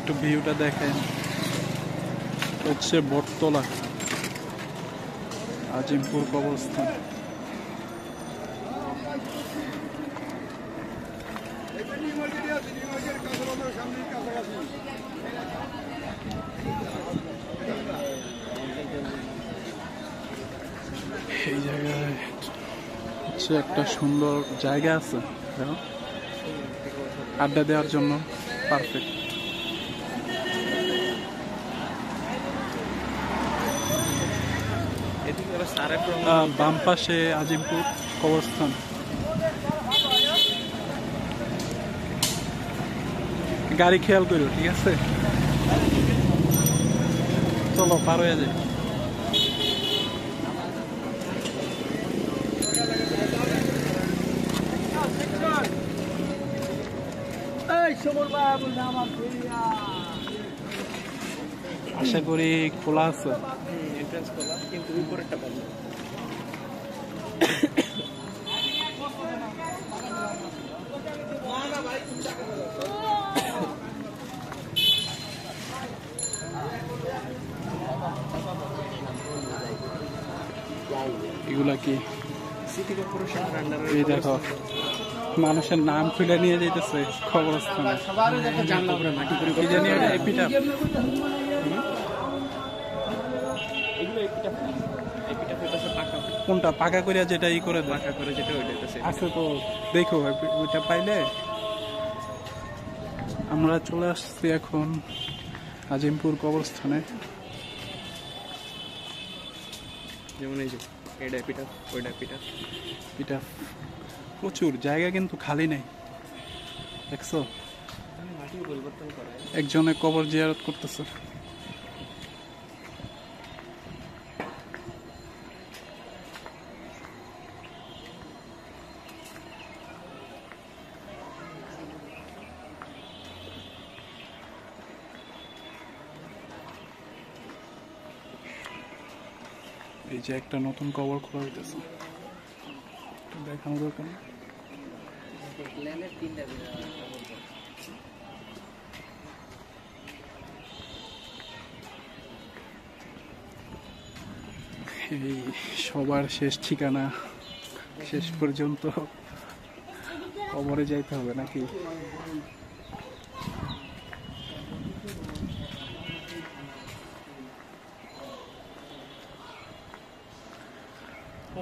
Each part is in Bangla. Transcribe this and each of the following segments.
একটু ভিউটা দেখেন, হচ্ছে বটতলা আজিমপুর কবরস্থান। এই জায়গায় হচ্ছে একটা সুন্দর জায়গা আছে, আড্ডা দেওয়ার জন্য পারফেক্ট। বাম পাশে আজিমপুর কবরস্থান। গাড়ি খেয়াল করো, ঠিক আছে? চলো পার হয়ে যায়। আশা করি খোলা আছে, এন্ট্রান্স খোলা, কিন্তু উপরেরটা বন্ধ। এগুলা কি? সিটি কর্পোরেশনের আন্ডারে। এই দেখো, মানুষের নাম খুলে নিয়ে যেতেছে কবরস্থানে। কি জানি ওটা এপিটাফ। কোনটা পাকা করে যেটা ই করে পাকা করে যেটা ওইটাইতেছে আছে তো, দেখো ওইটা পাইলে। আমরা চলে আসছি এখন আজিমপুর কবরস্থানে। যেমন এই যে এটা এপিটাফ, ওইটা এপিটাফ। এটা প্রচুর জায়গা কিন্তু খালি নেই, দেখছো? মাটি পরিবর্তন করে একজনে কবর জিয়ারত করতেছে। এই যে একটা নতুন কবর খোলা হইতেছে, দেখানো দরকার। এই সবার শেষ ঠিকানা, শেষ পর্যন্ত কবরে যাইতে হবে নাকি?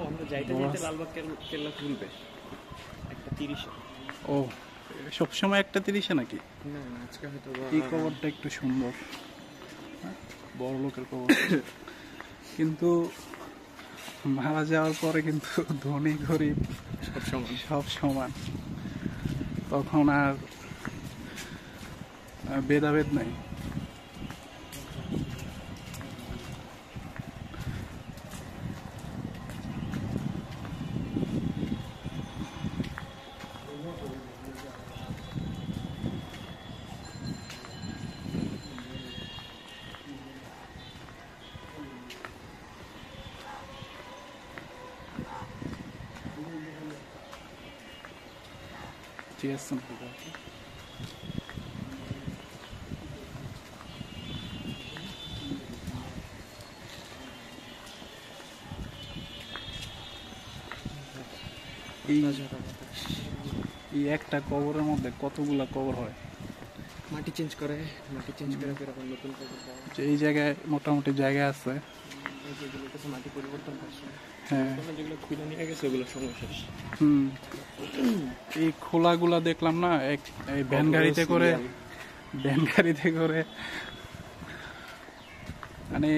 আমরা যাইতে যাইতে লালবাগ কেল্লা খুলবে একটা 30-এ। ও, সবসময় একটা 30-এ নাকি? না আজকে হয়তো এই কবরটা একটু সুন্দর, বড় লোকের কবর। কিন্তু মারা যাওয়ার পরে কিন্তু ধনী গরিব সব সমান, তখন আর ভেদাভেদ নাই। ঠিক আছে, এই একটা কবরের মধ্যে কতগুলা কবর হয়? মাটি চেঞ্জ করে ফের আবার নতুন কবর দেয়। এই জায়গায় মোটামুটি জায়গা আছে, যেগুলো কাছে মাটি পরিবর্তন করছে। হ্যাঁ, যেগুলো খুলে নিয়ে গেছে ওগুলো সময় শেষ। এই খোলাগুলা দেখলাম না, এই ভ্যান গাড়িতে করে মানে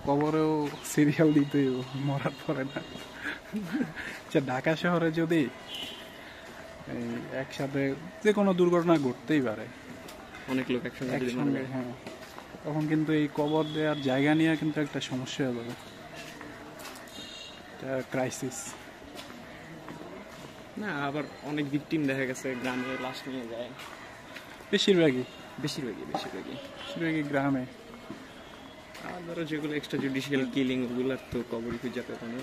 কবরেও সিরিয়াল দিতে মরার পরে না। ঢাকা শহরে যদি একসাথে যে কোনো দুর্ঘটনা ঘটতেই পারে, অনেক লোক একসঙ্গে, হ্যাঁ, তখন কিন্তু এই কবর দেওয়ার জায়গা নিয়ে কিন্তু একটা সমস্যা হয়ে যাবে, ক্রাইসিস। না আবার অনেক ভিকটিম দেখা গেছে গ্রামে লাশ নিয়ে যায়, বেশিরভাগই গ্রামে। আর ধরো যেগুলো এক্সট্রা জুডিশিয়াল কিলিং ওগুলার তো কবর খুঁজে পেত না।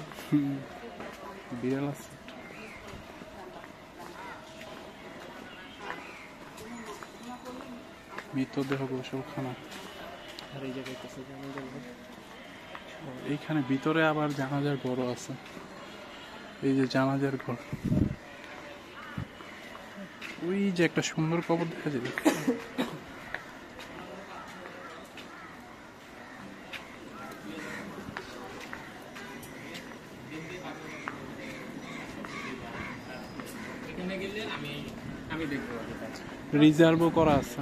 বিড়াল আছে। মৃতদেহ গোসলখানা। আর এই জায়গায় কাছে জানাজার ঘর। এইখানে ভিতরে আবার জানাজার ঘরও আছে। এই যে জানাজার ঘর, ওই যে একটা সুন্দর কবর দেখা যায়। রিজার্ভও করা আছে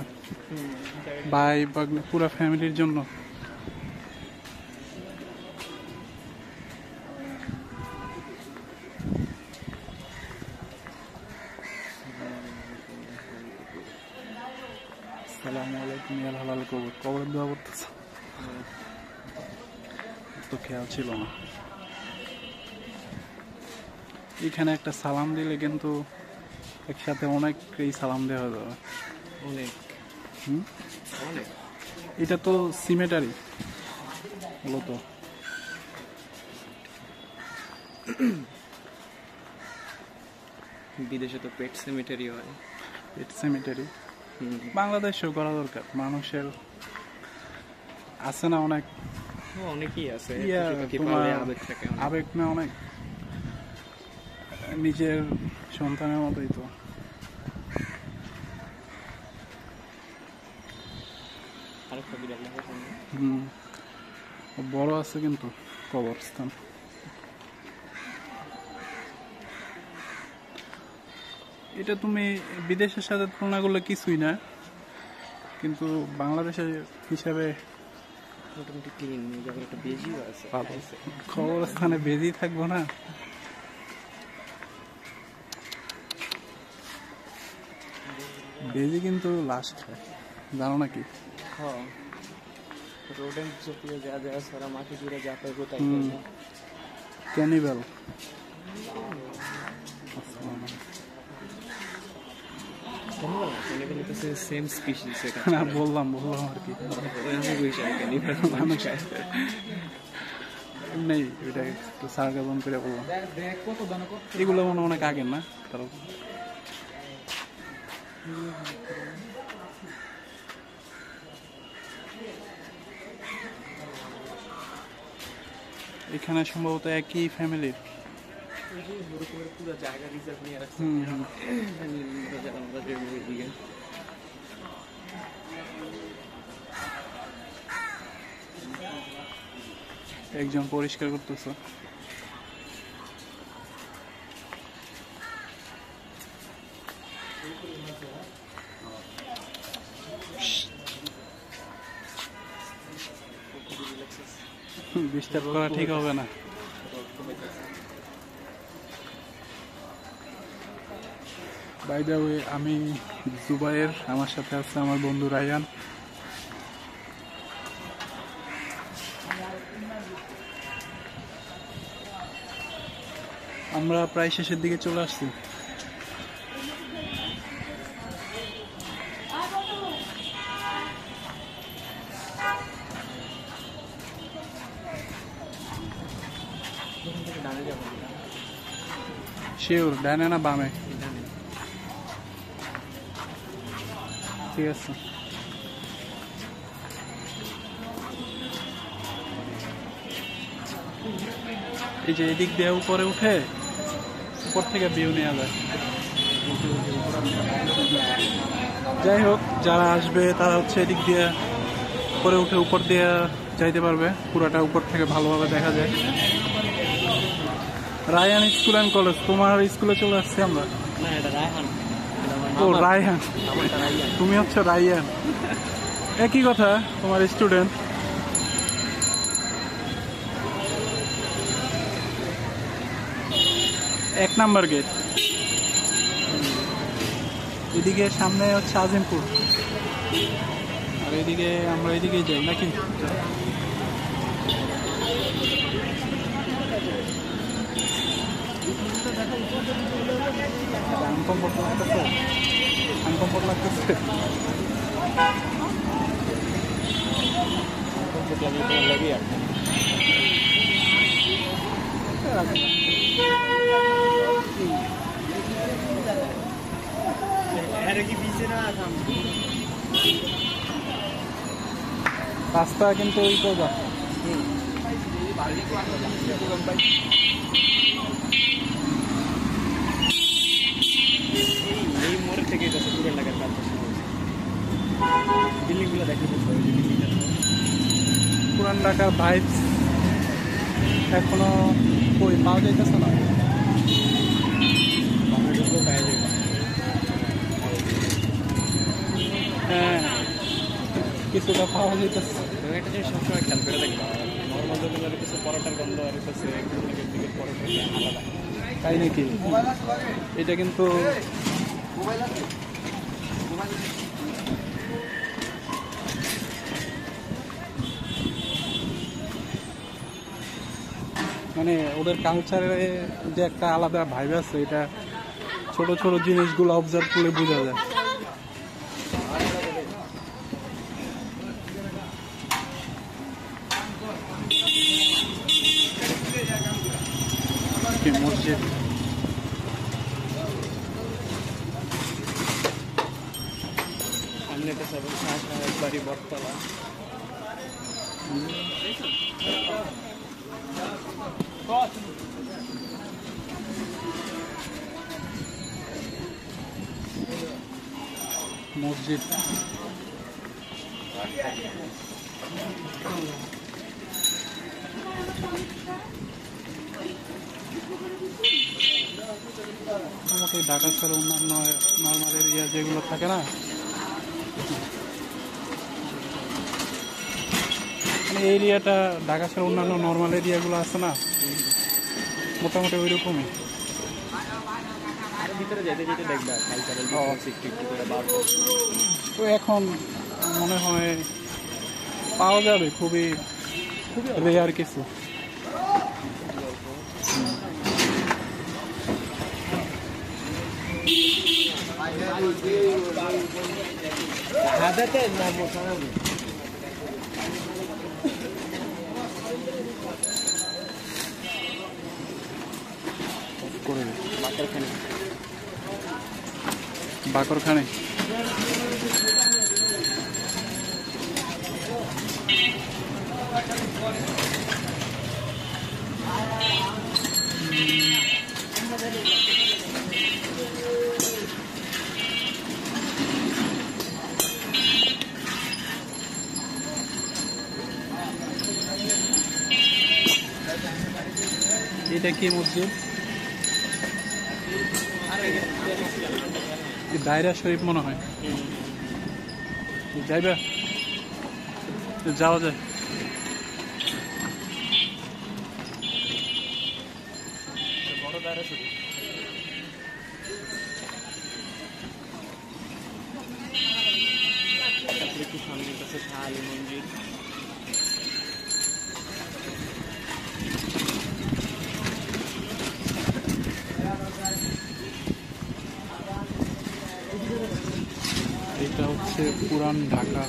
ভাই পুরো ফ্যামিলির জন্য। আসসালামু আলাইকুম। ইয়াল হালাল কবর, কবরের দোয়া করতেছে তো খেয়াল ছিল না। এখানে একটা সালাম দিলে কিন্তু একসাথে অনেককেই সালাম দেওয়া যাবে। অনেক অনেক। এটা তো সিমেটারি মূলত। বিদেশে তো পেট সেমিটারি হয়। পেট সেমিটারি বাংলাদেশেও করা দরকার। মানুষের আছে না অনেক, অনেকই আছে, তোমার আবেগ থাকে, আবেগ না অনেক, নিজের সন্তানের মতোই তো। বড় আছে কিন্তু কবরস্থান। এটা তুমি বিদেশের সাথে তুলনা করলে কিছুই না, কিন্তু বাংলাদেশের হিসাবে মোটামুটি ক্লিন। যখন একটা বেজিও আছে, কবরস্থানে বেজি থাকবো না। বেজি কিন্তু লাশ খায়, জানো নাকি? রোডেন্ট জাতীয় যা যা সারা মাটি জুড়ে যা পাইবো তাই ক্যানিবাল। Same species. না বললাম আর কি, নেই ওইটা একটু সার্কাজম করে বললাম। এগুলো মনে অনেক আগের না তারও। এখানে সম্ভবত একই ফ্যামিলির। পুরো জায়গা রিজার্ভ নিয়ে রাখছে। একজন পরিষ্কার করতেছে। ডিস্টার্ব করা ঠিক হবে না। বাই দ্য ওয়ে, আমি জুবাইর, আমার সাথে আছে আমার বন্ধু রায়ান। আমরা প্রায় শেষের দিকে চলে আসছি। শিওর ডানে না বামে? ঠিক আছে। এই যে এদিক দিয়ে উপরে উঠে উপর থেকে ভিউ নেওয়া যায়। যাই হোক, যারা আসবে তারা হচ্ছে এদিক দিয়ে উপরে উঠে উপর দিয়ে যাইতে পারবে। পুরাটা উপর থেকে ভালোভাবে দেখা যায়। রায়ান স্কুল অ্যান্ড কলেজ, তোমার স্কুলে চলে আসছি আমরা। ও রায়হান, তুমি হচ্ছে রায়ান। একই কথা, তোমার স্টুডেন্ট। এক নাম্বার গেট। এদিকে সামনে হচ্ছে আজিমপুর, আর এদিকে আমরা এদিকে যাই নাকি? আনকমফোর্ট লাগতেছে, আনকমফোর্ট লাগতেছে। রাস্তা কিন্তু ওই করবা এই মোড় থেকে পুরান ঢাকার কাজ বিল্ডিং গুলো দেখতে পুরান ঢাকার ভাইবস এখনো কই পাওয়া যাইতেছে না। হ্যাঁ কিছুটা পাওয়া যাইতেছে। একটা জিনিস সবসময় খেয়াল করে দেখবা, নর্মাল দোকানের কিছু পরোটার গন্ধ আর হচ্ছে দিকে পরোটার আলাদা। তাই নাকি? এটা কিন্তু মানে ওদের কালচারে যে একটা আলাদা ভাইব আছে, এটা ছোট ছোট জিনিসগুলো অবজার্ভ করলে বোঝা যায়। মসজিদ সামনে তো সব বাড়ি বটতলা। মসজিদ আমাকে ঢাকা ছাড়া অন্যান্য নর্মাল এরিয়া যেগুলো থাকে না, মানে এরিয়াটা ঢাকা ছাড়া অন্যান্য নর্মাল এরিয়াগুলো আছে না, মোটামুটি ওই রকমই। ভিতরে যেতে যেতে দেখবা কালচারাল একটু করে বার তো এখন মনে হয় পাওয়া যাবে খুবই রেয়ার কিছু। বাকরখানে এটা কি মসজিদ? দায়রা শরীফ মনে হয়। যাইবা? যাওয়া যায়। বড় দায়রা শরীফ। একটু সামনে কাছে শাহ আলী মন্দির। এটা হচ্ছে পুরান ঢাকা।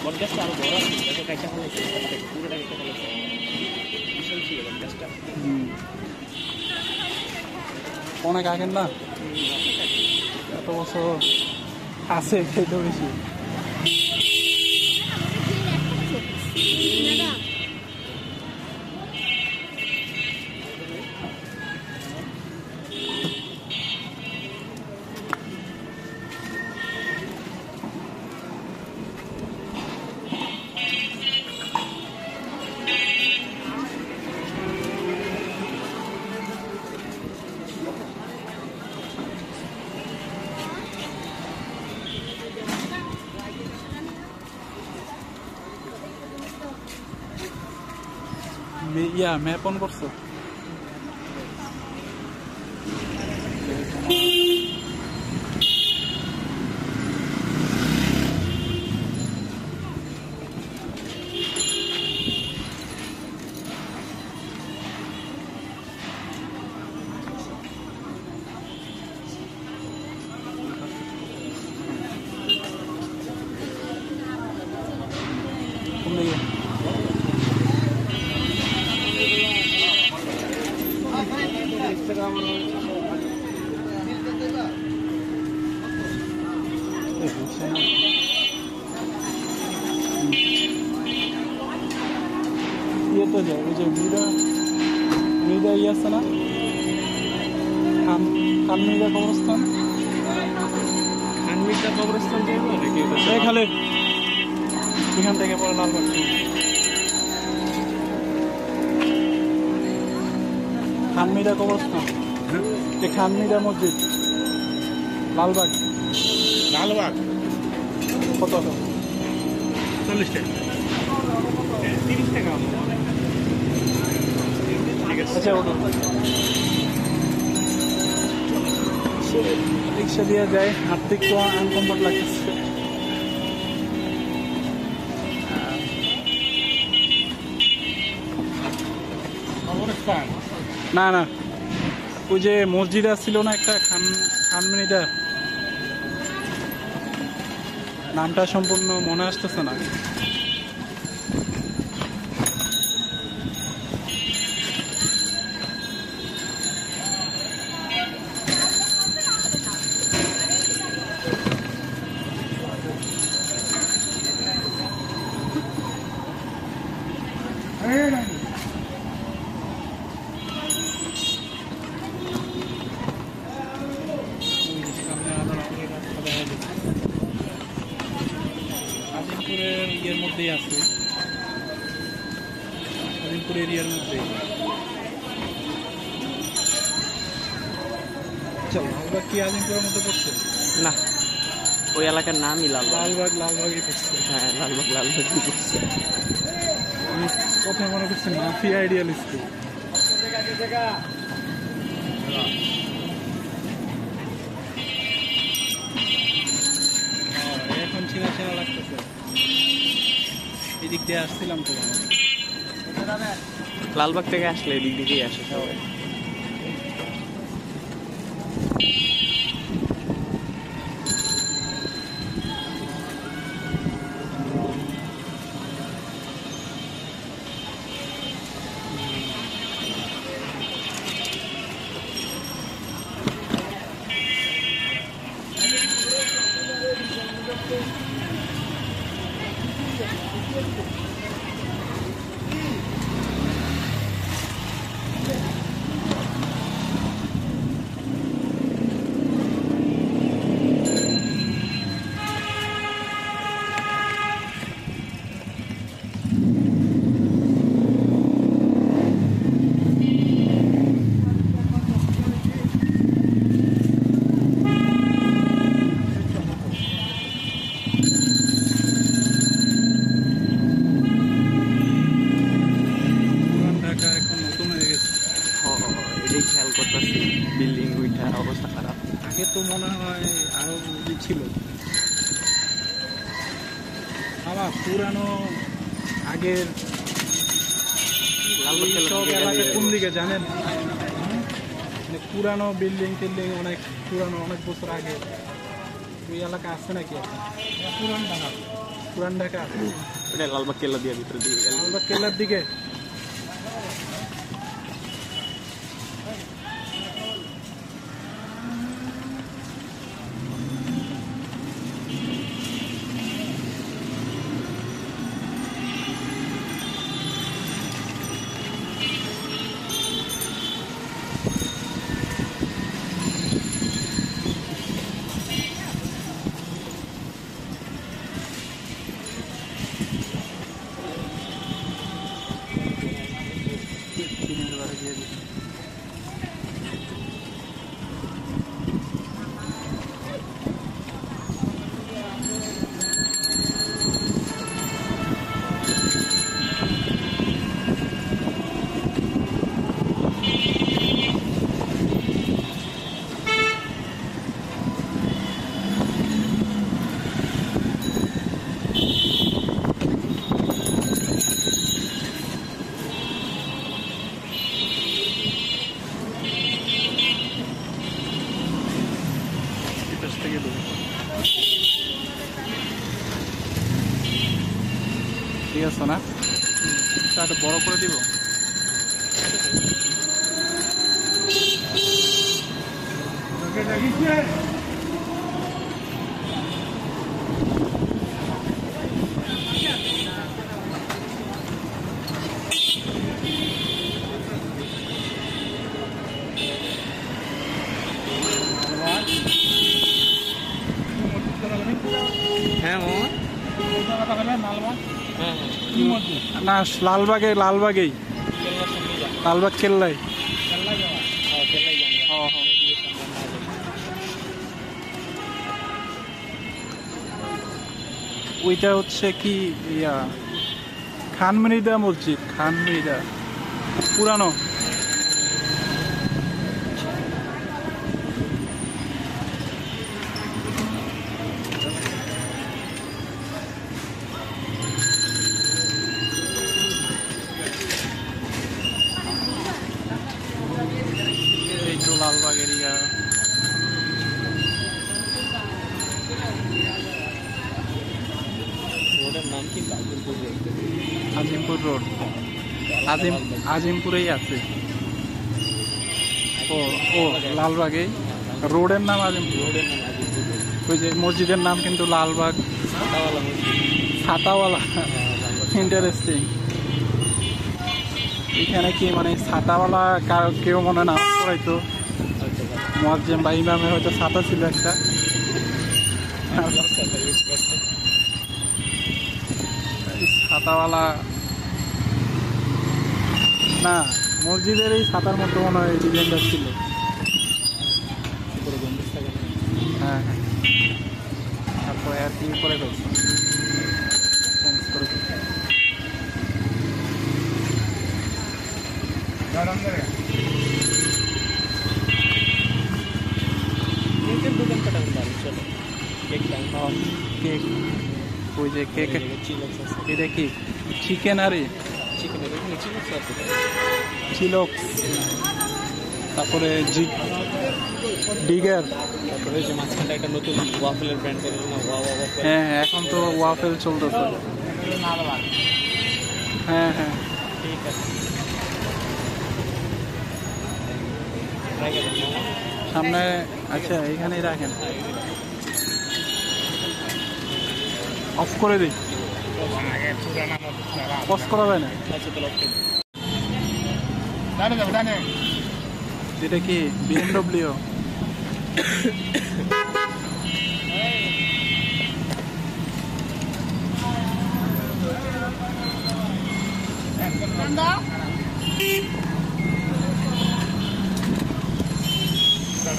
বটগাছটা আরো বড় আছে, কাইটা ফেলেছে পুরোটা কেটে ফেলেছে, বিশাল ছিল বটগাছটা। অনেক আগের না, এত বছর আছে খেতে বেশি। ম্যাপ অন করছো? ইয়েতে যায় ওই যে মৃদা ইয়ে আছে না, খানমিদা কবরস্থান, খানমিদা কবরস্থান যাইব নাকি এখানে এখান থেকে পরে লালবাগ খানমিদা কবরস্থান, এই খানমিদা মসজিদ লালবাগ কত 40 টাকা 30 টাকা। আচ্ছা ওটা রিক্সা দিয়ে যায়, হাঁটতে একটু আনকমফোর্ট লাগতেছে। না না ওই যে মসজিদ ছিল না একটা খানমিদা, নামটা সম্পূর্ণ মনে আসতেছে না। আজিমপুরের ইয়ের মধ্যেই আছে, আজিমপুর এরিয়ার মধ্যে। লালবাগ কি আজিমপুরের মধ্যে পড়ছে? না, ওই এলাকার নামই লালবাগই পড়ছে। হ্যাঁ, লালবাগই পড়ছে। আমি প্রথমে মনে করছি মাফি আইডিয়াল স্কুল। এখন চেনা চেনা লাগতেছে, এদিক দিয়ে আসছিলাম তো। লালবাগ থেকে আসলে এদিক দিকেই আসে সবাই। খেয়াল করতেছি বিল্ডিং উইটার অবস্থা খারাপ। আগে তো মনে হয় আরো ছিল। আমার পুরানো আগের সব এলাকা কোন দিকে জানেন? পুরানো বিল্ডিং টিল্ডিং অনেক পুরানো, অনেক বছর আগে ওই এলাকা আছে নাকি? পুরান ঢাকা লালবাগ কেল্লা দিয়ে ভিতরে দিকে, লালবাগ কেল্লার দিকে। ঠিক আছে না, একটু বড় করে দিব। না লালবাগেই লালবাগ কেল্লাই। ওইটা হচ্ছে কি ইয়া খান মৃদা মসজিদ, খান মৃদা পুরানো। এই তো লালবাগ এরিয়া। আজিমপুর রোড, আজিমপুরেই আছে। ও লালবাগে রোডের নাম আজিমপুর। ওই যে মসজিদের নাম কিন্তু লালবাগ ছাতাওয়ালা। ইন্টারেস্টিং। এখানে কি মানে ছাতাওয়ালা কেউ মনে না করাইতো, মুয়াজ্জিম বা ইমামের হয়তো ছাতা ছিল একটা। ছাতাওয়ালা না, মসজিদের এই ছাতার মধ্যে মনে হয় ডিজাইনটা ছিল। হ্যাঁ, তারপরে আর কি করে ফেলছে, চেঞ্জ করে ফেলছে। কেক, ওই যে কেক, এটা কি চিকেন? আরে চিলক্স, তারপরে ডিগার, তারপরে যে মাঝখানটা একটা নতুন ওয়াফেলের ব্র্যান্ড করে না, হ্যাঁ এখন তো ওয়াফেল চলতেছে। হ্যাঁ হ্যাঁ ঠিক আছে। সামনে আচ্ছা এইখানেই রাখেন, অফ করে দিই। অফ করা যায় না। এটা কি BMW?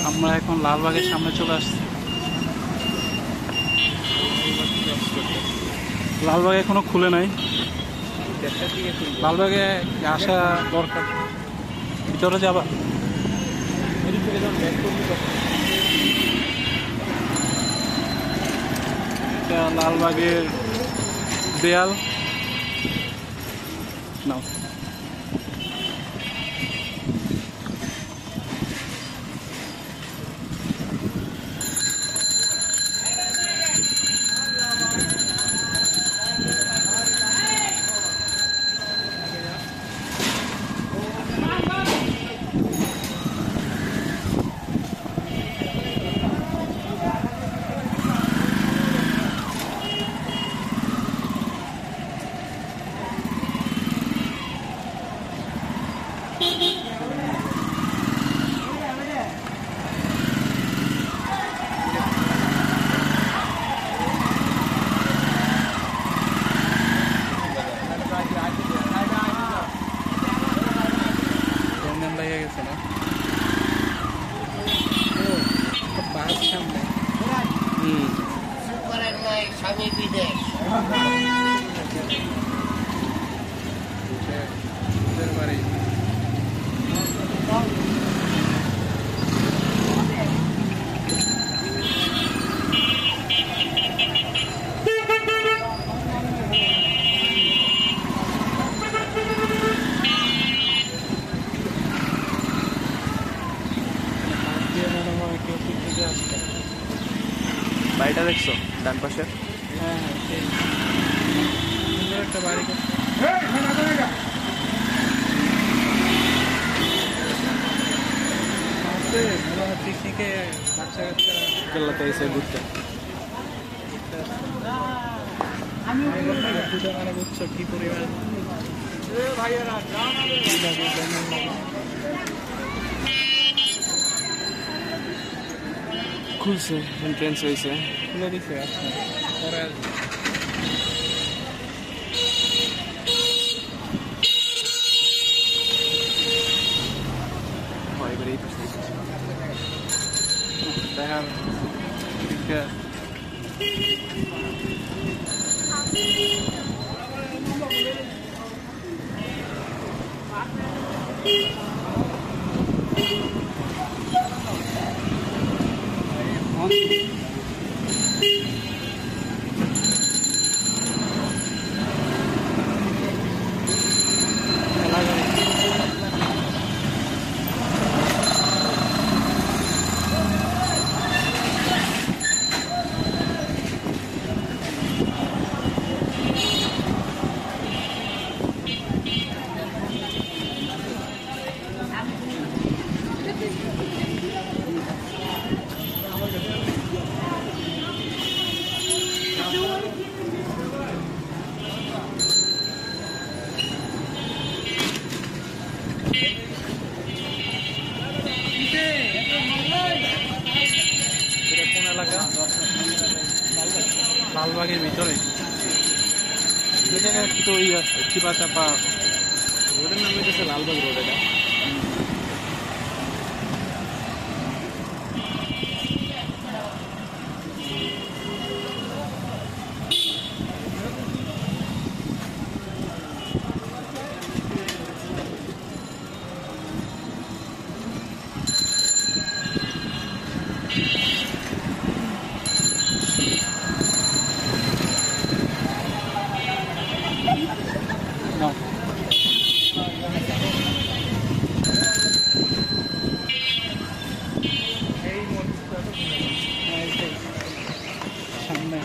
আমরা এখন লালবাগের সামনে চলে আসছি। লালবাগ এখনো খুলে নাই, লালবাগে আসা দরকার। ভিতরে যাবা? লালবাগের দেয়াল নাও। স্বামী বিদেশ বাড়িটা দেখছো ডান পাশে? হ্যাঁ একটা বাড়ি পিকনিকে বাচ্চা কাচ্চারা কেল্লাতে এসে ঘুরতে। পূজা মানে বুঝছো কি পরিমাণ খুলছে, এন্ট্রেন্স হয়েছে, খুলে দিছে। আচ্ছা পরে এই পাশে দেখার কোন এলাকা? লালবাগের ভিতরে ওই জায়গায় তো ওই আছে চিপা চাপা রোডের নাম হচ্ছে লালবাগ রোড। এটা নাও। সামনে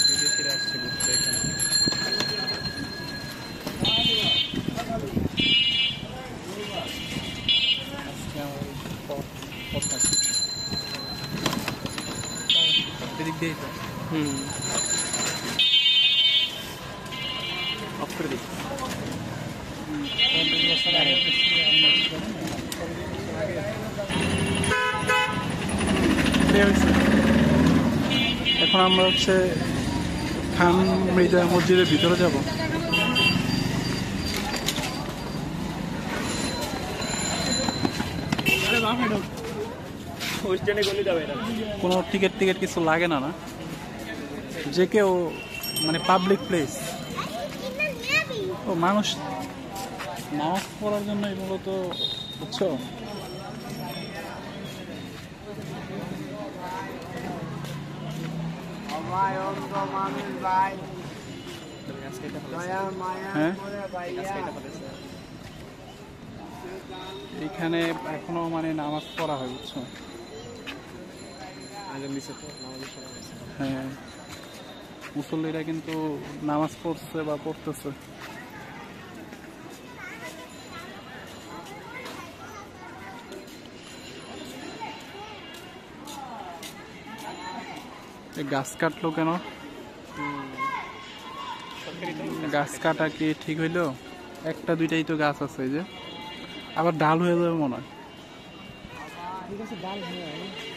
বিদেশিরা আসছে ঘুরতে এখানে। আজকে আমার পথ আছে এদিক দিয়েই তো অফ করে দিই। এখন আমরা হচ্ছে খান মৃদা মসজিদের ভিতরে যাব। কোনো টিকিট কিছু লাগে না, না যে কেউ মানে পাবলিক প্লেস। ও মানুষ নামাজ পড়ার জন্য মূলত, বুঝছো? হ্যাঁ, এইখানে এখনো মানে নামাজ পড়া হয়, বুঝছো? হ্যাঁ, মুসল্লিরা কিন্তু নামাজ পড়ছে বা পড়তেছে। গাছ কাটলো কেন? গাছ কাটা কি ঠিক হইলো? একটা দুইটাই তো গাছ আছে, যে আবার ডাল হয়ে যাবে মনে হয়।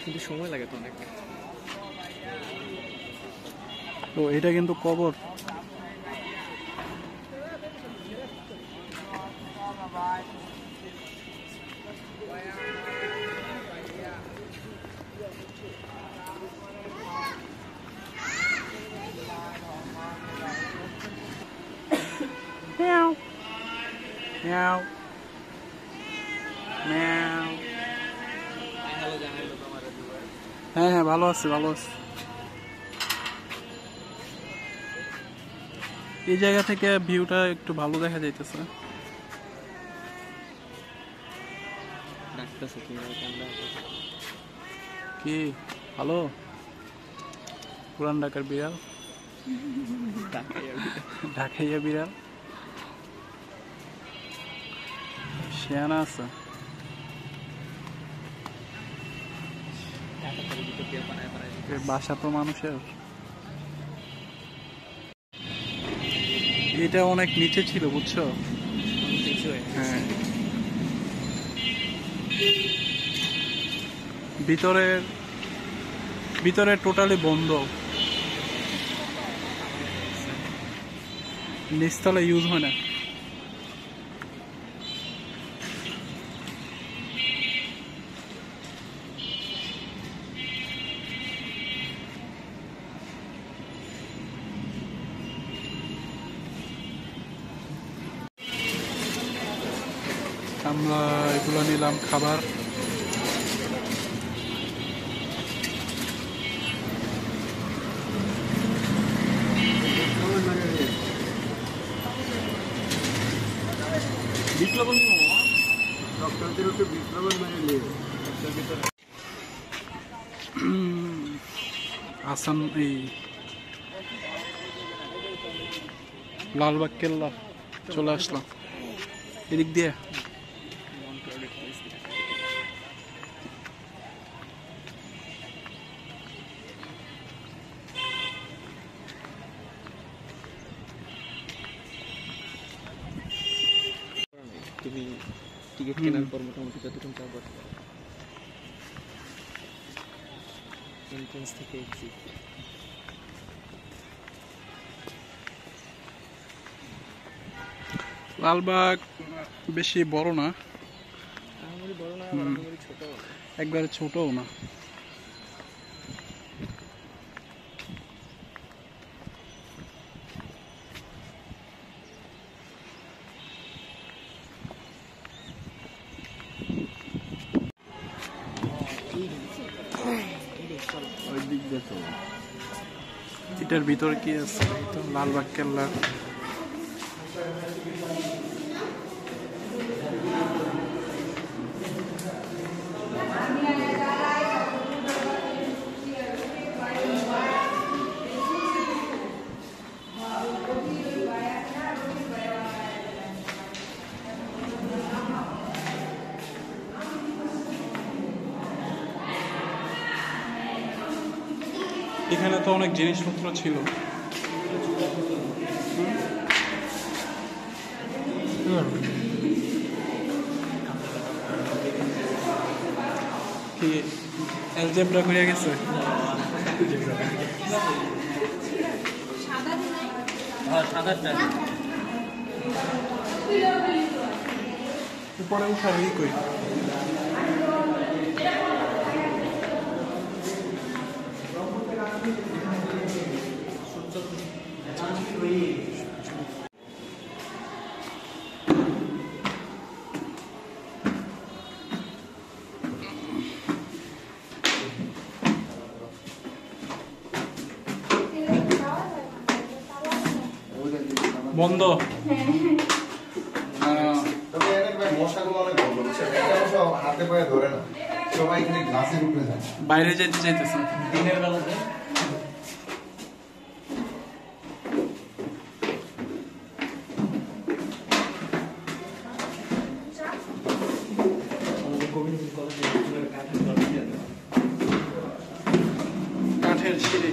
কিন্তু সময় লাগে তো অনেক। তো এটা কিন্তু কবর। Meow. Meow. Meow. হ্যাঁ হ্যাঁ, ভালো আছে ভালো আছে। এই জায়গা থেকে ভিউটা একটু ভালো দেখা যাইতেছে। কি ভালো? পুরান ঢাকার বিড়াল, ঢাকাইয়া বিড়াল শিয়ানা আছে। বাসা তো মানুষের। এটা অনেক নিচে ছিল, বুঝছো? হ্যাঁ, ভিতরে টোটালি বন্ধ। নিচতলা ইউজ হয় না। আমরা এগুলো নিলাম খাবার। আসাম এই লালবাগ কেল্লা চলে আসলাম এদিক দিয়ে। তুমি টিকিট কেনার পর মোটামুটি যতক্ষণ চাপ এন্ট্রান্স থেকে এক্সিট। লালবাগ বেশি বড় না, একবারে ছোটও না। এটার ভিতরে কি আছে? লালবাগ কেল্লা। এখানে তো অনেক জিনিসপত্র ছিল। কি অ্যালজেব্রা করে গেছে? উপরে উঠার ই কই? বন্ধ। বাইরে যেতে চাইতেছে দিনের বেলাতে। কাঠের সিঁড়ি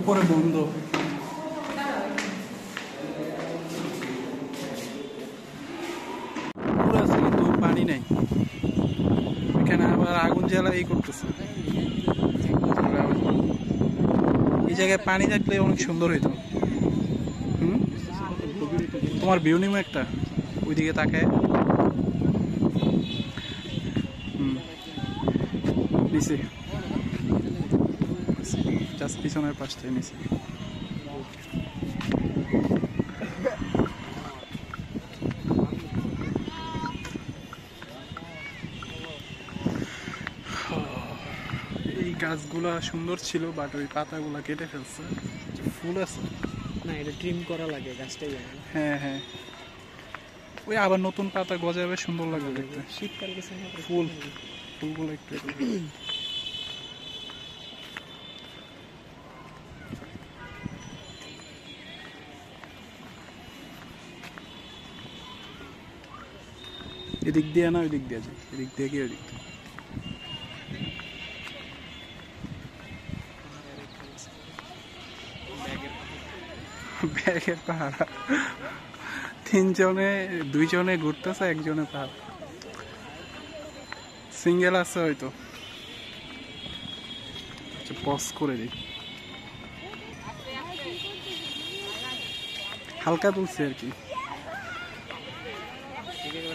উপরে বন্ধ। পুরো আছে কিন্তু পানি নাই। এখানে আবার আগুন জ্বালাই করতেছে। এই জায়গায় পানি থাকলে অনেক সুন্দর হইতো। তোমার ভিউ নিমো একটা ওইদিকে তাকায়। নিচে জাস্ট পিছনের পাশটাই নিচে। এই গাছগুলা সুন্দর ছিল বাট ওই পাতাগুলা কেটে ফেলছে। ফুল আছে না, এটা ট্রিম করা লাগে গাছটাই। হ্যাঁ হ্যাঁ, ওই আবার নতুন পাতা গজাবে, সুন্দর লাগবে দেখতে। শীতকাল গেছে ফুলগুলো একটু এদিক দিয়ে না ওই দিক দিয়ে, এদিক দিয়ে কি ওই দিক দিয়ে? ব্যাগের পাহাড়া। দুইজনে ঘুরতেছে, একজনে পাহাড়। সিঙ্গেল আছে হয়তো। আচ্ছা পজ করে দিই। হালকা তুলছি আর কি।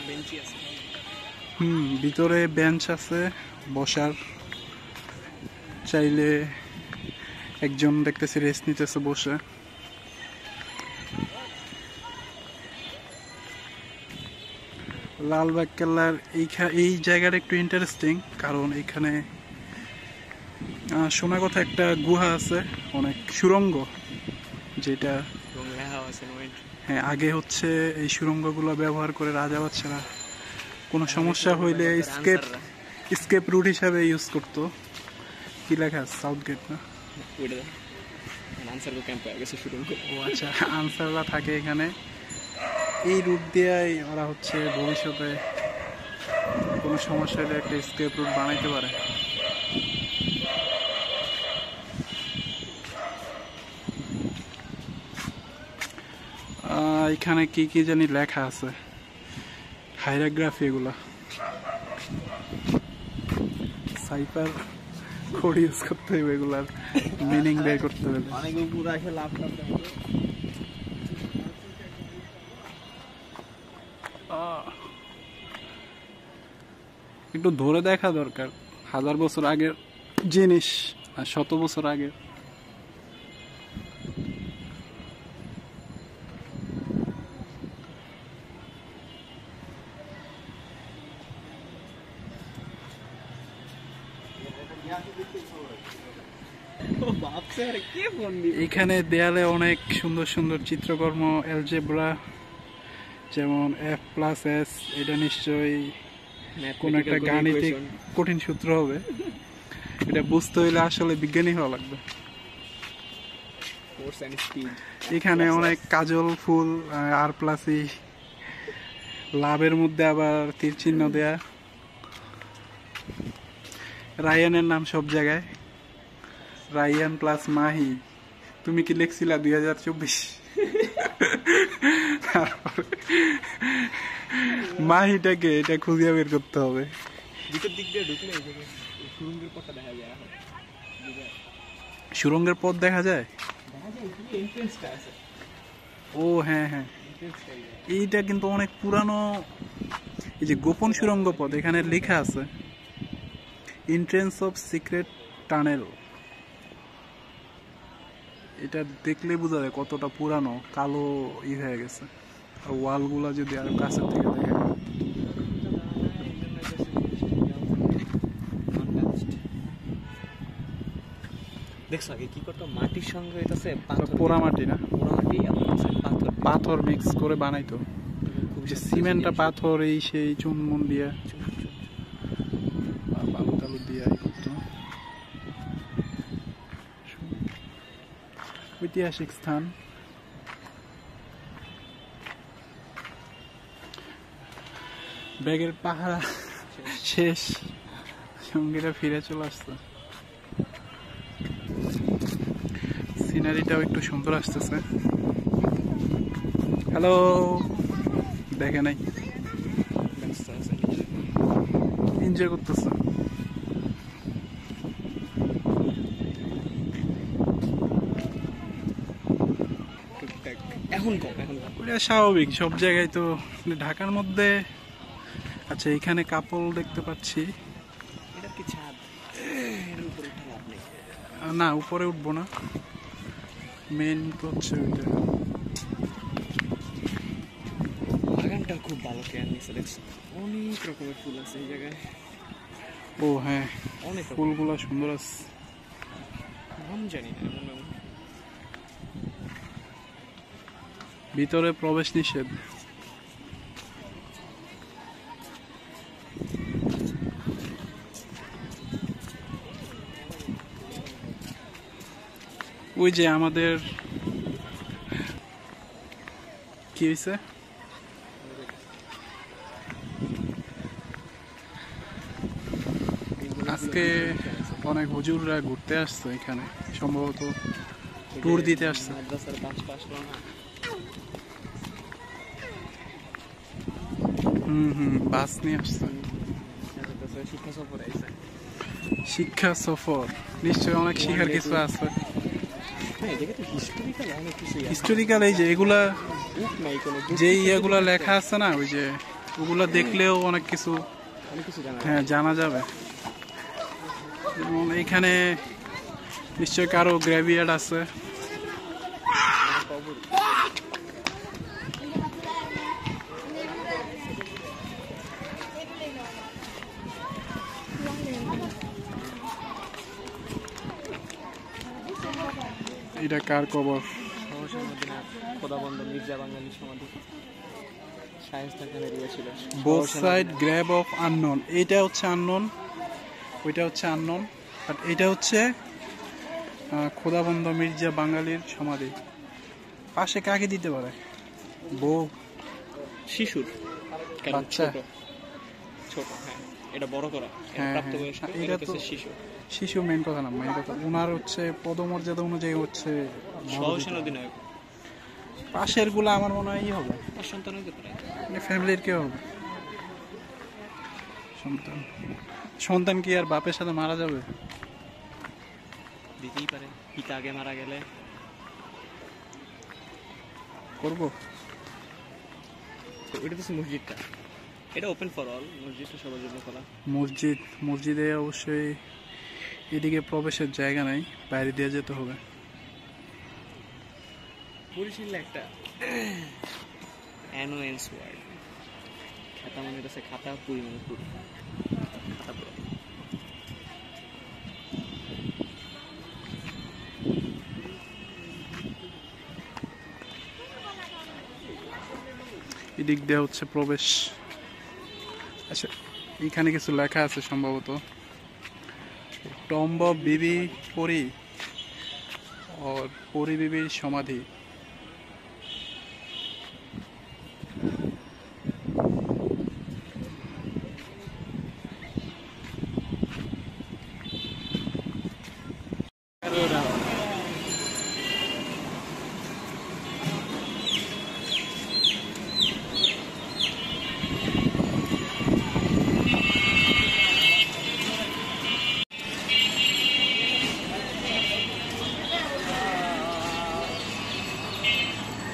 বেঞ্চি আছে, ভিতরে বেঞ্চ আছে বসার, চাইলে একজন দেখতেছি রেস্ট নিতেছে বসে। লালবাগ কেল্লার এই জায়গাটা একটু ইন্টারেস্টিং, কারণ এখানে শোনা কথা একটা গুহা আছে, অনেক সুড়ঙ্গ, যেটা হ্যাঁ আগে হচ্ছে এই সুড়ঙ্গগুলো ব্যবহার করে রাজা বাচ্চারা কোনো সমস্যা হইলে স্কেপ রুট হিসাবে ইউজ করতো। কি লেখা সাউথ গেট না? ও আচ্ছা, আনসাররা থাকে এখানে। এই রুট দিয়েই ওরা হচ্ছে ভবিষ্যতে কোনো সমস্যা হলে একটা স্কেপ রুট বানাইতে পারে। এখানে কি কি জানি লেখা আছে, হাইরাগ্রাফি, এগুলা সাইফার কোড ইউজ করতে হবে, এগুলার মিনিং বের করতে হবে। একটু ধরে দেখা দরকার, 1000 বছর আগের জিনিস আর 100 বছর আগের। এখানে দেয়ালে অনেক সুন্দর সুন্দর চিত্রকর্ম, অ্যালজেব্রা, যেমন f+s, এটা নিশ্চয়ই কোন একটা গাণিতিক কঠিন সূত্র হবে। এটা বুঝতে হইলে আসলে বিজ্ঞানী হওয়া লাগবে। এখানে অনেক কাজল ফুল, r+e, লাভের মধ্যে আবার তীর চিহ্ন দেয়া। রায়ানের নাম সব জায়গায়, রায়ান প্লাস মাহি। তুমি কি লিখছিলা 2024? মাহিটাকে এটা খুঁজে বের করতে হবে। সুরঙ্গের পথ দেখা যায়। ও হ্যাঁ হ্যাঁ, এইটা কিন্তু অনেক পুরানো। এই যে গোপন সুরঙ্গ পথ, এখানে লেখা আছে এন্ট্রেন্স অফ সিক্রেট টানেল। এটা দেখলে বোঝা যায় কতটা পুরানো, কালো হয়ে গেছে। আর ওয়ালগুলা যদি আরো কাছের থেকে দেখা যায়, দেখছো আগে কি করতো, মাটির সঙ্গে হইতাছে পোড়া মাটি না, পাথর মিক্স করে বানাইতো। যে সিমেন্টটা পাথর, এই সেই চুনমুন দিয়া বালু টালু দিয়া করতো। ঐতিহাসিক স্থান। ব্যাগের পাহারা শেষ, সঙ্গীরা ফিরে চলে আসছে। সিনারিটাও একটু সুন্দর আসতেছে। হ্যালো, দেখে নাই, এনজয় করতেছে। স্বাভাবিক সব জায়গায় তো, ঢাকার মধ্যে। আচ্ছা, এখানে কাপল দেখতে পাচ্ছি। না, উপরে উঠবো না, মেন তো হচ্ছে ওইটা। বাগানটা খুব ভালো কেয়ার নিচ্ছে, দেখছো অনেক রকমের ফুল আছে এই জায়গায়। ও হ্যাঁ, অনেক ফুলগুলো সুন্দর আছে, নাম জানি না। ভিতরে প্রবেশ নিষেধ। ওই যে আমাদের কি হয়েছে, আজকে অনেক হুজুররা ঘুরতে আসছে এখানে, সম্ভবত ট্যুর দিতে আসছে। বাস নিয়ে আসছে, শিক্ষা সফর। নিশ্চয়ই অনেক শিখার কিছু আছে। হ্যাঁ এদিকে তো হিস্টোরিক্যাল অনেক কিছু হিস্টোরিক্যাল এই যে এগুলা বুক নাই কোনো যে ইয়েগুলা লেখা আছে না ওই যে ওগুলা দেখলেও অনেক কিছু জানা হ্যাঁ জানা যাবে। যেমন এইখানে নিশ্চয় কারো গ্রেভিয়ার্ড আছে। এটা কার কবর? খোদাবন্ধ মির্জা বাঙালির সমাধি। সায়েন্স থাকার এরিয়া ছিল। Both side grab of unknown. এইটা হচ্ছে আননোন, ওইটা হচ্ছে আননোন, বাট এইটা হচ্ছে খোদাবন্ধ মির্জা বাঙালির সমাধি। পাশে কাকে দিতে পারে? বউ, শিশুর বাচ্চা। ছোট হ্যাঁ এটা বড় করা হ্যাঁ, প্রাপ্তবয়স্ক হ্যাঁ, এটা এটা তো তো- শিশু। শিশু মেন কথা না, মেন কথা ওনার হচ্ছে পদমর্যাদা অনুযায়ী হচ্ছে সহসেন অধিনায়ক পাশের গুলা আমার মনে হয় হবে তার সন্তান হতে পারে। ফ্যামিলির কেউ হবে সন্তান। সন্তান কি আর বাপের সাথে মারা যাবে? দিতেই পারে, পিতা আগে মারা গেলে করবো। তো এটা তো মসজিদটা, এটা ওপেন ফর অল, মসজিদটা সবার জন্য খোলা। মসজিদে অবশ্যই এদিকে প্রবেশের জায়গা নাই, বাইরে দিয়ে যেতে হবে। বরিশালে একটা অ্যানোয়েন্স ওয়ার্ড, খাতা মানে হচ্ছে খাতা, পুরি মানে পুরি, খাতা পুরি। এদিক দিয়ে হচ্ছে প্রবেশ। আচ্ছা এখানে কিছু লেখা আছে সম্ভবত, টম্ব বিবি পরি और পরি বিবির সমাধি।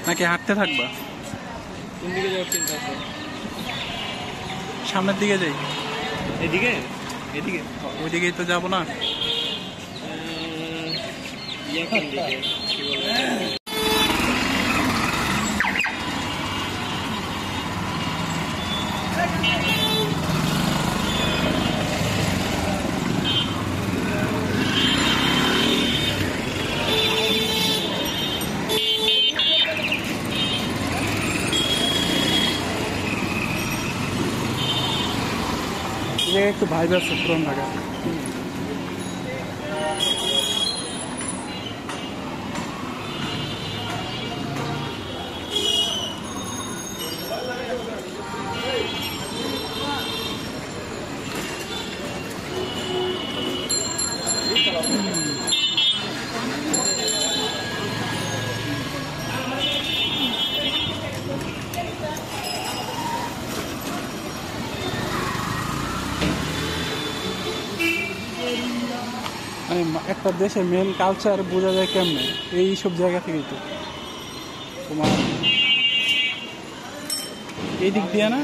নাকি হাঁটতে থাকবা? কোন দিকে যাওয়ার চিন্তা আছে? সামনের দিকে যাই। এদিকে এদিকে ওই দিকেই তো যাবো না। ইয়ে কোন দিকে কি বলবো? একটু ভাইব আছে পুরান ঢাকা। একটা দেশের মেন কালচার বোঝা যায় কেমনে? এই সব জায়গা থেকেই তো। তোমার এই দিক দিয়ে না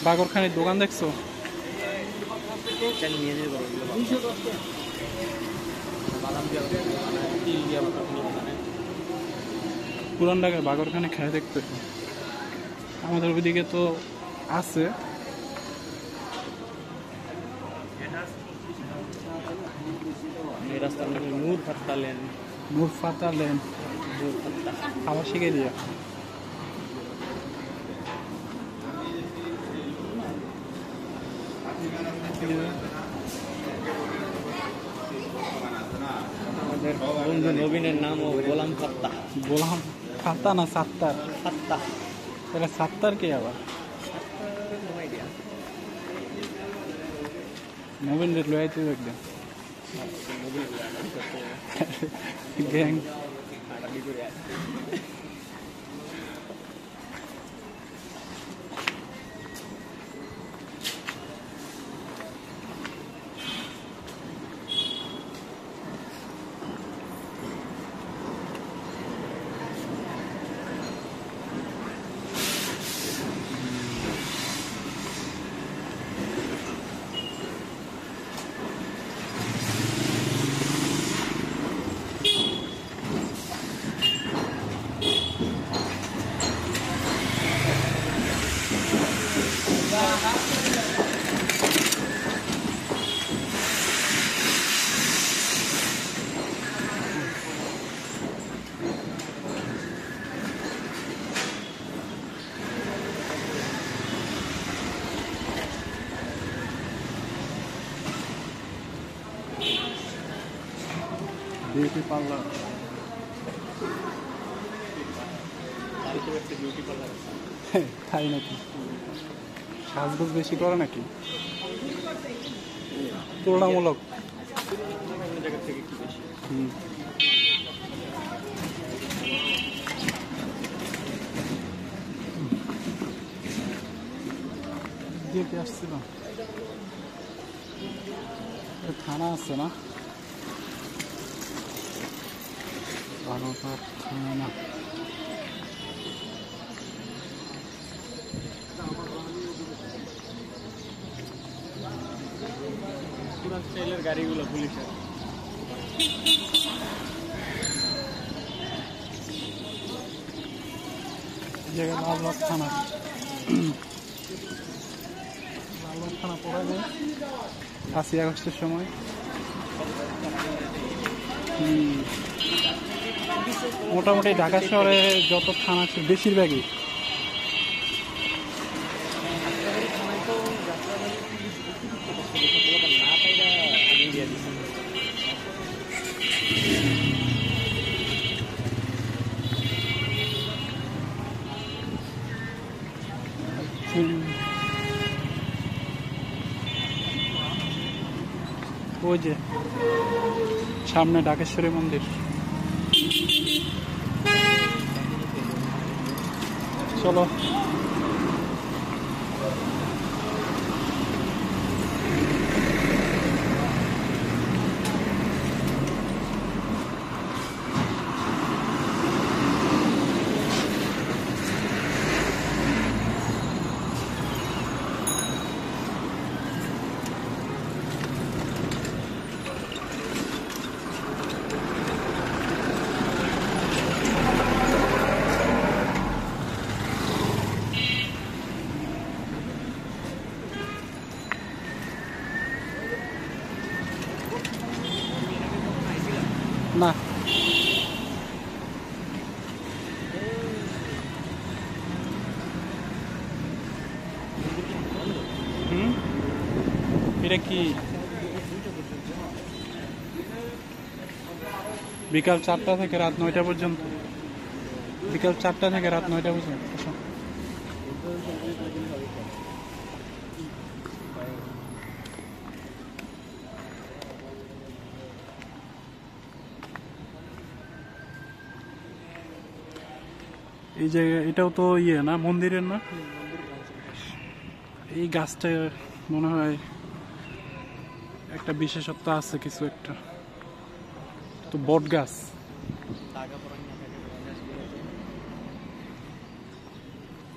বাগরখানির দোকান দেখছো? নিয়ে যেতে পারো বাদাম দিয়ে পুরান ঢাকার বাগরখানি খেয়ে দেখতে। আমাদের ওইদিকে তো আছে। এই রাস্তার নাম নূর ফাত্তা লেন। নূর ফাত্তা লেন, নূর ফাত্তা আবাসিক এরিয়া। আমাদের বন্ধু নবীনের নামও গোলাম ফাত্তা। গোলাম ফাত্তা না সাত্তার? ফাত্তা তাহলে সাত্তার কে আবার? নবীন রে লয়াইতে একদম গ্যাং। Beauty parlour. একটা বিউটি পার্লার আছে। তাই নাকি? সাজগোজ বেশি করে নাকি? তুলনামূলক অন্য জায়গার থেকে একটু বেশি। যেতে আসছিল থানা আছে না? বারোটার থানা। পুরান স্টাইলের গাড়িগুলো পুলিশের। জায়গায় লালবাগ থানা। লালবাগ থানা পড়ে যায় 5ই আগস্টের সময়। মোটামুটি ঢাকা শহরে যত থানা আছে বেশিরভাগই ওই যে সামনে ঢাকেশ্বরী মন্দির। চলো না এটা কি বিকাল 4টা থেকে রাত 9টা পর্যন্ত? বিকাল 4টা থেকে রাত 9টা পর্যন্ত। এই জায়গা এটাও তো ইয়ে না, মন্দিরের না? এই গাছটা মনে হয় একটা বিশেষত্ব আছে, কিছু একটা তো বট গাছ।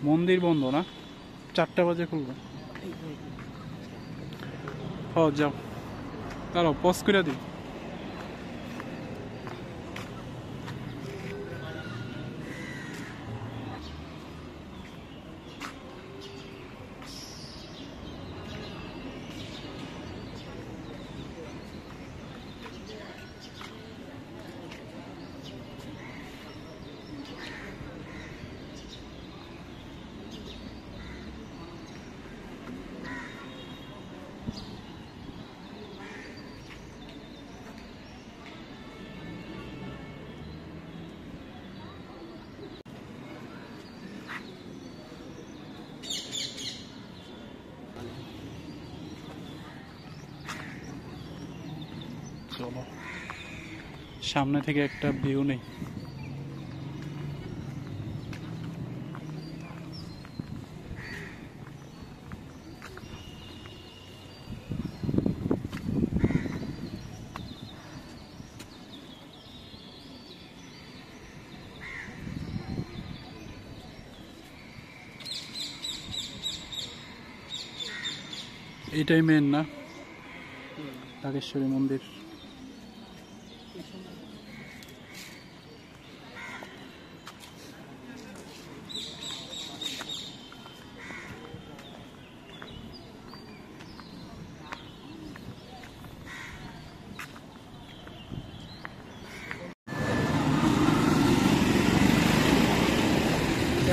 মন্দির বন্ধ না? 4টা বাজে খুলবে। হ যাও, দাঁড়াও পজ করে দিই। চলো সামনে থেকে একটা ভিউ নেই। এটাই মেন না ঢাকেশ্বরী মন্দির?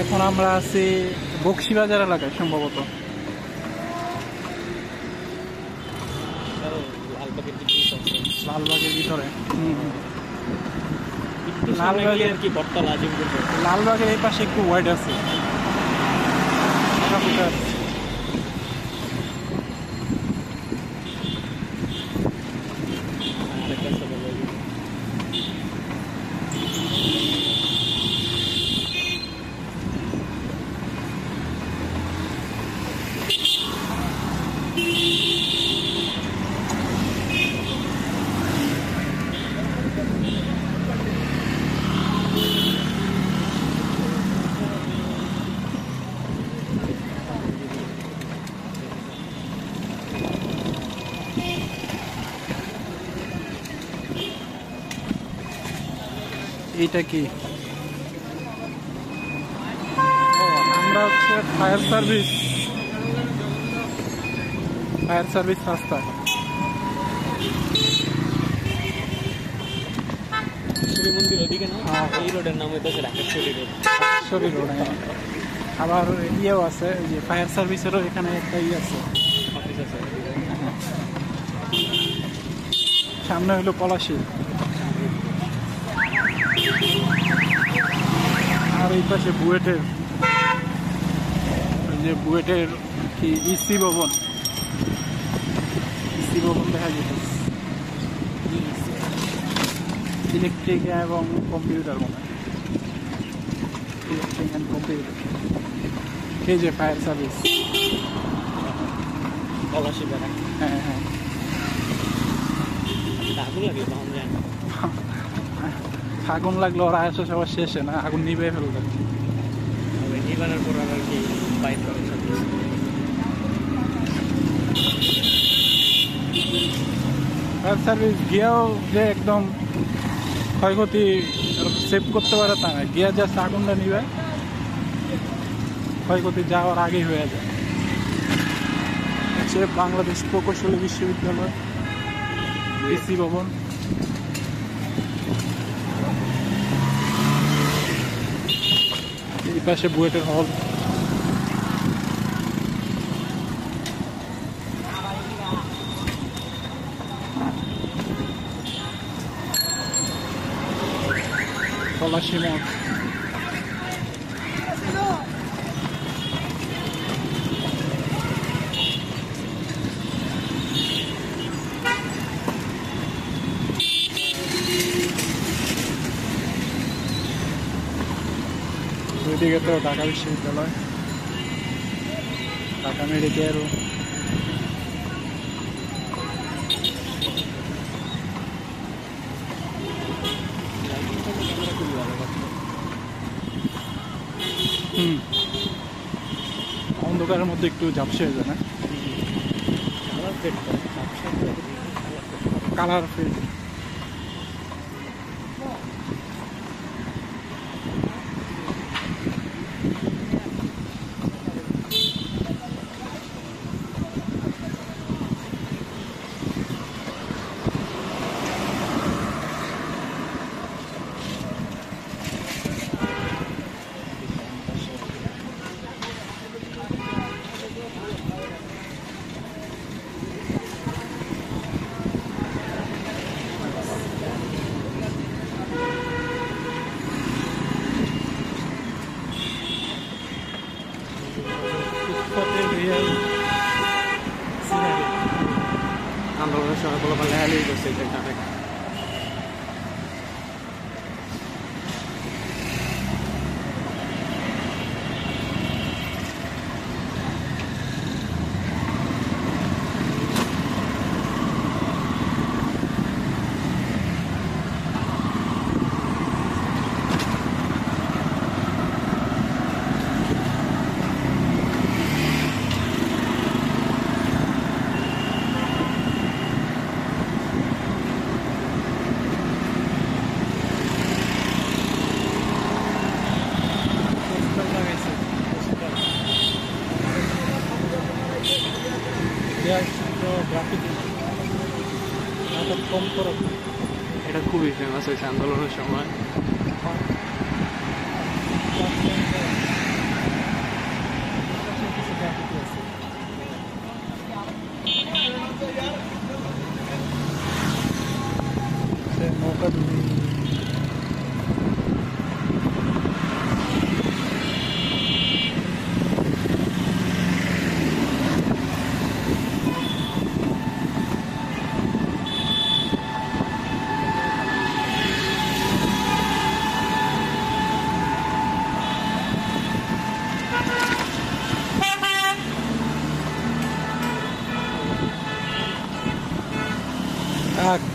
এখন আমরা আছি বক্সিবাজার এলাকায় সম্ভবত। লালবাগের ভিতরে লালবাগের আর কি বটতলা আজিমপুর লালবাগের এই পাশে একটু ওয়াইড আছে, ফাঁকা ফুকা আছে। আরেকটা ছোট বাড়ি। এইটা কি? আমরা হচ্ছে ফায়ার সার্ভিস রাস্তা। সূর্য মন্দির ওদিকে না, এই রোডের নাম হইতেছে রাকেশ্বরী রোড। সরি রোড, হ্যাঁ। আবার ইয়েও আছে, ওই যে ফায়ার সার্ভিসেরও এখানে একটা ইয়ে আছে, অফিস আছে। সামনে হলো পলাশী। আর এই পাশে বুয়েটের, ওই যে বুয়েটের কি ইসি ভবন দেখা যেতেছে। ইলেকট্রিক এবং কম্পিউটার মনে হয়, ইলেকট্রিক অ্যান্ড কম্পিউটার। এই যে ফায়ার সার্ভিস, পলাশী বেড়া হ্যাঁ হ্যাঁ। আগুন লাগে তখন যায় না। আগুন লাগলো ওরা আসে সবার শেষে না, আগুন নিভে ফেলবে। নিবানোর পর আর কি বাইক করার সাথে ফায়ার সার্ভিস গিয়েও যে একদম ক্ষয়ক্ষতি সেভ করতে পারে তা না, গিয়ে জাস্ট আগুনটা নিবে, ক্ষয়ক্ষতি যাওয়ার আগেই হয়ে যায়। হচ্ছে বাংলাদেশ প্রকৌশলী বিশ্ববিদ্যালয়, ইসি ভবন। এই পাশে বুয়েটের হল। পলাশী মঠ। ওইদিকে তো ঢাকা বিশ্ববিদ্যালয়, ঢাকা মেডিকেল। অন্ধকারের মধ্যে একটু ঝাপসে হয়ে যায় না, কালার ফেড। আন্দোলনের সময় বলে লেখালেখি করছে এটা। এটা খুবই ফেমাস হয়েছে আন্দোলনের সময়। নৌকা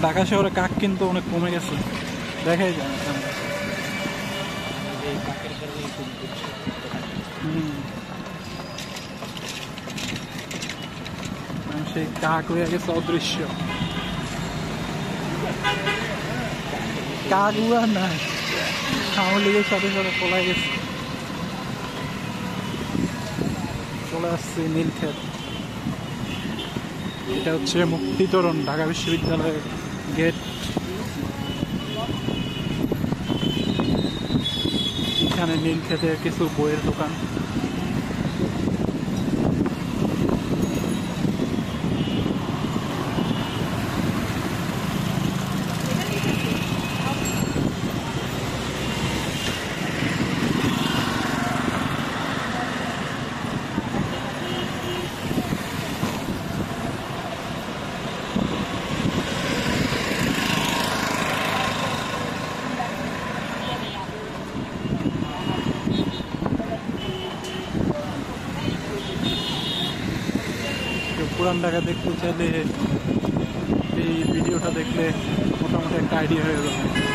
ঢাকা শহরে কাক কিন্তু অনেক কমে গেছে, দেখাই যায় না। সেই কাক হয়ে গেছে অদৃশ্য, কাক উড়া নাই, আওয়ামী লীগের সাথে সাথে পলাই গেছে, চলে আসছে নীলক্ষেত। এটা হচ্ছে মুক্তিতরণ ঢাকা বিশ্ববিদ্যালয়ের গেট। এখানে নীলক্ষেতের কিছু বইয়ের দোকান। পুরান ঢাকা দেখতে চাইলে এই ভিডিওটা দেখলে মোটামুটি একটা আইডিয়া হয়ে যাবে।